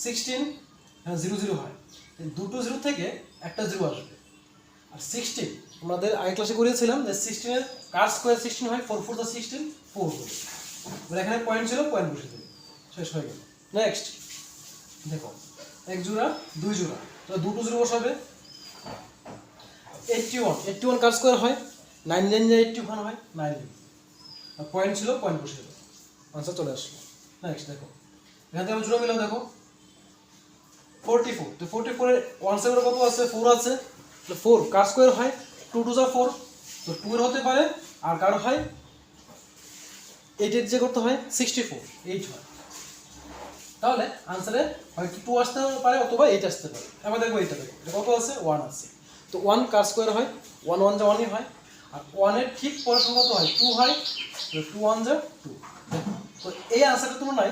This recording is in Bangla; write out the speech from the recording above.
16 হ্যাঁ 0 0 হয়, দুটো জিরো থেকে একটা জিরো আসবে। আর 16 আমাদের আগের ক্লাসে করিয়েছিলাম যে 16 এর কার স্কোয়ার 16 হয়, 4 4 16 4 হবে। এখানে পয়েন্ট ছিল, পয়েন্ট বসে দেবে, শেষ হয়ে গেল। নেক্সট দেখো, এক জোড়া দুই জোড়া, তো দুটো জিরো বসাবে। 81 81 কার স্কোয়ার হয়, 9 9 81 হয়, 9। আর পয়েন্ট ছিল, পয়েন্ট বসে দেবে, আনসার চলে আসলো। নেক্সট দেখো, এখান থেকে আমি জোড়া মিলাও, দেখো 44, তো 44 এর 1 7 কত আছে, 4 আছে, তাহলে 4 কার স্কোয়ার হয়, 2 2 যা 4, তো 2 এর হতে পারে, আর কার হয় 8 এর যে করতে হয় 64, 8 হয়। তাহলে আনসারে হয়তো 2 আসতে পারে অথবা 8 আসতে পারে। এবার দেখো এইটা, দেখো এটা কত আছে, 1 আছে, তো 1 কার স্কোয়ার হয়, 1 1 যা 1ই হয়, আর 1 এর ঠিক পরের সংখ্যা কত হয়, 2 হয়, তো 2 1 যা 2। তো এই আনসারটা তোমার নাই।